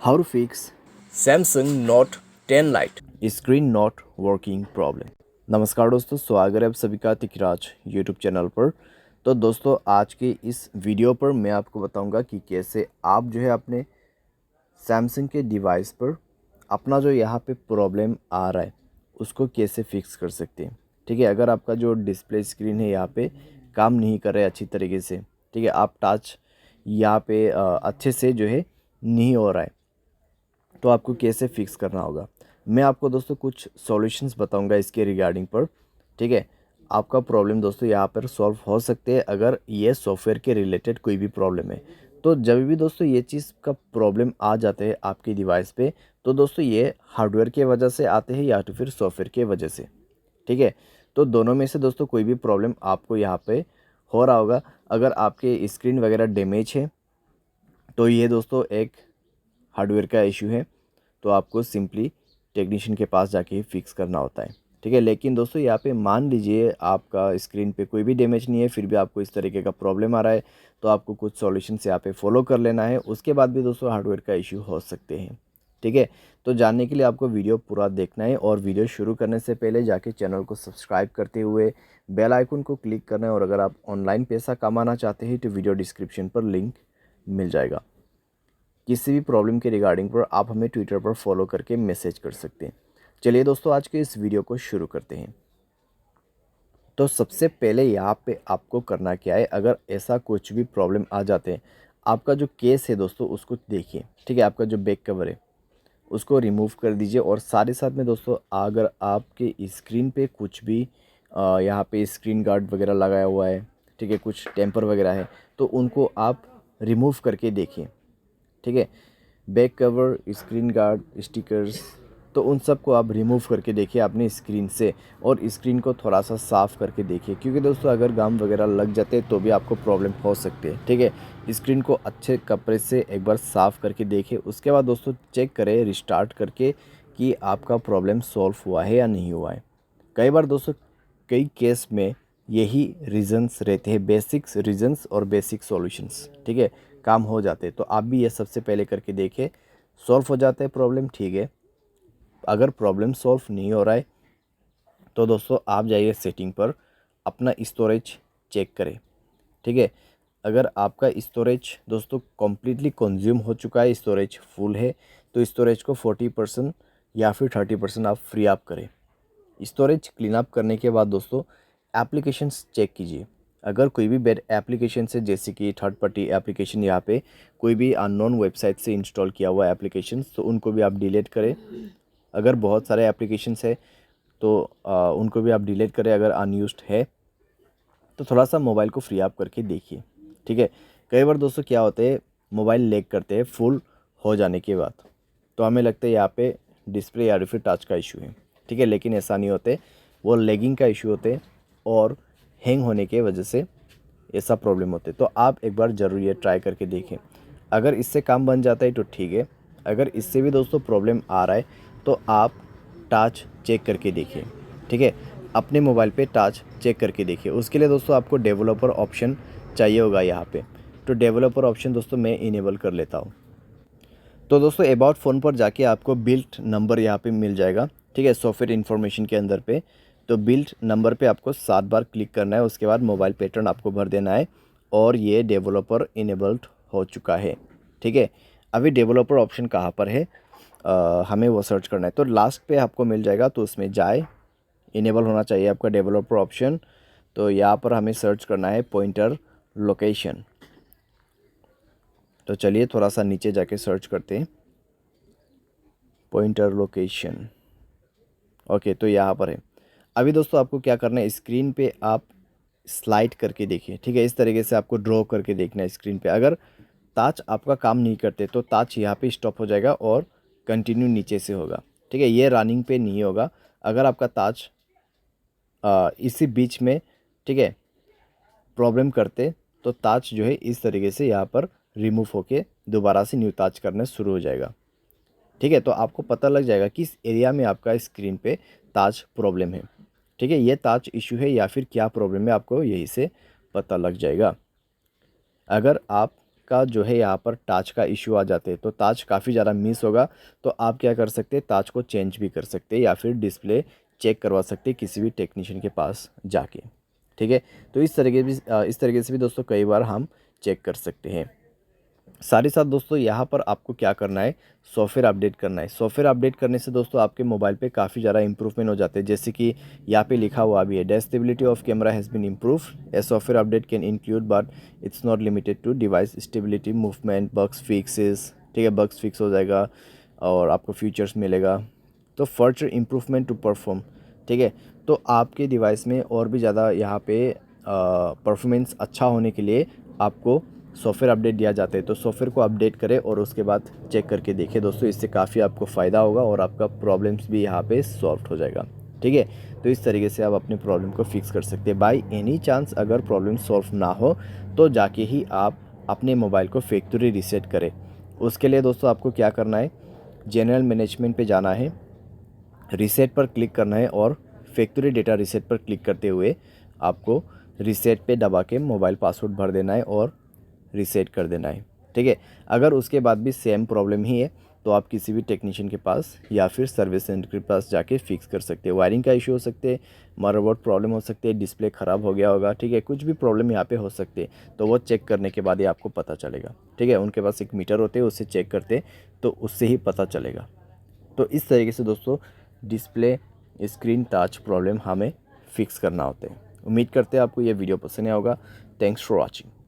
How to fix Samsung Note 10 Lite। Screen not working problem. नमस्कार दोस्तों, स्वागत है आप सभी का तिकराज यूट्यूब चैनल पर। तो दोस्तों, आज के इस वीडियो पर मैं आपको बताऊंगा कि कैसे आप जो है अपने सैमसंग के डिवाइस पर अपना जो यहाँ पे प्रॉब्लम आ रहा है उसको कैसे फिक्स कर सकते हैं। ठीक है, अगर आपका जो डिस्प्ले स्क्रीन है यहाँ पे काम नहीं कर रहा है अच्छी तरीके से, ठीक है, आप टच यहाँ पे अच्छे से जो है नहीं हो रहा है, तो आपको कैसे फिक्स करना होगा। मैं आपको दोस्तों कुछ सॉल्यूशंस बताऊंगा इसके रिगार्डिंग पर। ठीक है, आपका प्रॉब्लम दोस्तों यहाँ पर सॉल्व हो सकते हैं अगर ये सॉफ्टवेयर के रिलेटेड कोई भी प्रॉब्लम है। तो जब भी दोस्तों ये चीज़ का प्रॉब्लम आ जाते हैं आपके डिवाइस पे, तो दोस्तों ये हार्डवेयर की वजह से आते हैं या तो फिर सॉफ्टवेयर के वजह से। ठीक है, तो दोनों में से दोस्तों कोई भी प्रॉब्लम आपको यहाँ पे हो रहा होगा। अगर आपके स्क्रीन वगैरह डैमेज है तो ये दोस्तों एक हार्डवेयर का इशू है, तो आपको सिंपली टेक्नीशियन के पास जाके ही फिक्स करना होता है। ठीक है, लेकिन दोस्तों यहाँ पे मान लीजिए आपका स्क्रीन पे कोई भी डैमेज नहीं है, फिर भी आपको इस तरीके का प्रॉब्लम आ रहा है, तो आपको कुछ सॉल्यूशंस यहाँ पे फॉलो कर लेना है। उसके बाद भी दोस्तों हार्डवेयर का इशू हो सकते हैं। ठीक है, तो जानने के लिए आपको वीडियो पूरा देखना है, और वीडियो शुरू करने से पहले जाके चैनल को सब्सक्राइब करते हुए बेल आइकन को क्लिक करना है। और अगर आप ऑनलाइन पैसा कमाना चाहते हैं तो वीडियो डिस्क्रिप्शन पर लिंक मिल जाएगा। किसी भी प्रॉब्लम के रिगार्डिंग पर आप हमें ट्विटर पर फॉलो करके मैसेज कर सकते हैं। चलिए दोस्तों, आज के इस वीडियो को शुरू करते हैं। तो सबसे पहले यहाँ पे आपको करना क्या है, अगर ऐसा कुछ भी प्रॉब्लम आ जाते हैं, आपका जो केस है दोस्तों उसको देखिए। ठीक है, आपका जो बैक कवर है उसको रिमूव कर दीजिए, और साथ ही साथ में दोस्तों अगर आपके स्क्रीन पे कुछ भी यहाँ पे स्क्रीन गार्ड वगैरह लगाया हुआ है, ठीक है, कुछ टेम्पर वगैरह है, तो उनको आप रिमूव करके देखिए। ठीक है, back cover, screen guard, stickers, तो उन सब को आप रिमूव करके देखिए अपने स्क्रीन से, और स्क्रीन को थोड़ा सा साफ़ करके देखिए, क्योंकि दोस्तों अगर गम वगैरह लग जाते हैं तो भी आपको प्रॉब्लम हो सकती है। ठीक है, स्क्रीन को अच्छे कपड़े से एक बार साफ़ करके देखिए। उसके बाद दोस्तों चेक करें रिस्टार्ट करके कि आपका प्रॉब्लम सॉल्व हुआ है या नहीं हुआ है। कई बार दोस्तों कई केस में यही रीजंस रहते हैं, बेसिक्स रीजंस और बेसिक सॉल्यूशंस। ठीक है, काम हो जाते हैं, तो आप भी ये सबसे पहले करके देखें, सॉल्व हो जाता है प्रॉब्लम। ठीक है, अगर प्रॉब्लम सॉल्व नहीं हो रहा है तो दोस्तों आप जाइए सेटिंग पर, अपना स्टोरेज चेक करें। ठीक है, अगर आपका स्टोरेज दोस्तों कम्प्लीटली कंज्यूम हो चुका है, स्टोरेज फुल है, तो स्टोरेज को 40% या फिर 30% आप फ्री अप करें। स्टोरेज क्लीन अप करने के बाद दोस्तों एप्लीकेशंस चेक कीजिए। अगर कोई भी बैड एप्लीकेशन है, जैसे कि थर्ड पार्टी एप्लीकेशन, यहाँ पे कोई भी अननोन वेबसाइट से इंस्टॉल किया हुआ एप्लीकेशंस, तो उनको भी आप डिलीट करें। अगर बहुत सारे एप्लीकेशंस है तो उनको भी आप डिलीट करें। अगर अनयूज्ड है तो थोड़ा सा मोबाइल को फ्री अप करके देखिए। ठीक है, कई बार दोस्तों क्या होते हैं, मोबाइल लैग करते हैं फुल हो जाने के बाद, तो हमें लगता है यहाँ पे डिस्प्ले या फिर टच का इशू है। ठीक है, लेकिन ऐसा नहीं होते, वो लैगिंग का इशू होते हैं, और हैंग होने के वजह से ऐसा प्रॉब्लम होते हैं। तो आप एक बार ज़रूर ये ट्राई करके देखें। अगर इससे काम बन जाता है तो ठीक है, अगर इससे भी दोस्तों प्रॉब्लम आ रहा है तो आप टच चेक करके देखिए। ठीक है, अपने मोबाइल पे टच चेक करके देखिए। उसके लिए दोस्तों आपको डेवलपर ऑप्शन चाहिए होगा यहाँ पे, तो डेवलपर ऑप्शन दोस्तों मैं इनेबल कर लेता हूँ। तो दोस्तों अबाउट फ़ोन पर जाके आपको बिल्ट नंबर यहाँ पे मिल जाएगा। ठीक है, सॉफ्टवेयर इन्फॉर्मेशन के अंदर पे, तो बिल्ट नंबर पे आपको 7 बार क्लिक करना है। उसके बाद मोबाइल पैटर्न आपको भर देना है, और ये डेवलपर इनेबल्ड हो चुका है। ठीक है, अभी डेवलपर ऑप्शन कहाँ पर है, हमें वो सर्च करना है, तो लास्ट पे आपको मिल जाएगा, तो उसमें जाए, इनेबल होना चाहिए आपका डेवलपर ऑप्शन। तो यहाँ पर हमें सर्च करना है पॉइंटर लोकेशन। तो चलिए थोड़ा सा नीचे जाके सर्च करते हैं, पॉइंटर लोकेशन। ओके, तो यहाँ पर है। अभी दोस्तों आपको क्या करना है, स्क्रीन पे आप स्लाइड करके देखिए। ठीक है, इस तरीके से आपको ड्रॉ करके देखना है स्क्रीन पे। अगर ताज आपका काम नहीं करते तो ताज यहाँ पे स्टॉप हो जाएगा और कंटिन्यू नीचे से होगा। ठीक है, ये रनिंग पे नहीं होगा। अगर आपका ताज इसी बीच में, ठीक है, प्रॉब्लम करते तो ताज जो है इस तरीके से यहाँ पर रिमूव होके दोबारा से न्यू ताज करना शुरू हो जाएगा। ठीक है, तो आपको पता लग जाएगा कि इस एरिया में आपका स्क्रीन पे ताज प्रॉब्लम है। ठीक है, ये ताज इशू है या फिर क्या प्रॉब्लम है, आपको यही से पता लग जाएगा। अगर आप का जो है यहाँ पर टाच का इशू आ जाते हैं, तो टाच काफ़ी ज़्यादा मिस होगा। तो आप क्या कर सकते हैं, टाच को चेंज भी कर सकते हैं या फिर डिस्प्ले चेक करवा सकते हैं किसी भी टेक्नीशियन के पास जाके। ठीक है, तो इस तरीके से भी दोस्तों कई बार हम चेक कर सकते हैं। साथ ही साथ दोस्तों यहाँ पर आपको क्या करना है, सॉफ्टवेयर अपडेट करना है। सॉफ्टवेयर अपडेट करने से दोस्तों आपके मोबाइल पे काफ़ी ज़्यादा इंप्रूवमेंट हो जाते हैं। जैसे कि यहाँ पे लिखा हुआ भी है, the stability of camera has been improve. A software update can include but it's not limited to device stability, movement, bugs fixes. ठीक है, बग्स फिक्स हो जाएगा और आपको फीचर्स मिलेगा। तो फर्दर इम्प्रूवमेंट टू परफॉर्म। ठीक है, तो आपके डिवाइस में और भी ज़्यादा यहाँ पे परफॉर्मेंस अच्छा होने के लिए आपको सॉफ्टवेयर अपडेट दिया जाता है। तो सॉफ्टवेयर को अपडेट करें और उसके बाद चेक करके देखें दोस्तों, इससे काफ़ी आपको फ़ायदा होगा और आपका प्रॉब्लम्स भी यहाँ पे सॉल्व हो जाएगा। ठीक है, तो इस तरीके से आप अपने प्रॉब्लम को फिक्स कर सकते हैं। बाय एनी चांस अगर प्रॉब्लम सॉल्व ना हो तो जाके ही आप अपने मोबाइल को फैक्ट्री रीसेट करें। उसके लिए दोस्तों आपको क्या करना है, जनरल मैनेजमेंट पे जाना है, रीसेट पर क्लिक करना है और फैक्ट्री डेटा रीसेट पर क्लिक करते हुए आपको रीसेट पे दबा के मोबाइल पासवर्ड भर देना है और रीसेट कर देना है। ठीक है, अगर उसके बाद भी सेम प्रॉब्लम ही है तो आप किसी भी टेक्नीशियन के पास या फिर सर्विस सेंटर के पास जाके फिक्स कर सकते हैं। वायरिंग का इशू हो सकते हैं, मदरबोर्ड प्रॉब्लम हो सकती है, डिस्प्ले ख़राब हो गया होगा। ठीक है, कुछ भी प्रॉब्लम यहाँ पे हो सकते हैं, तो वो चेक करने के बाद ही आपको पता चलेगा। ठीक है, उनके पास एक मीटर होते हैं, उससे चेक करते तो उससे ही पता चलेगा। तो इस तरीके से दोस्तों डिस्प्ले स्क्रीन टच प्रॉब्लम हमें फिक्स करना होता है। उम्मीद करते हैं आपको ये वीडियो पसंद आया होगा। Thanks for watching.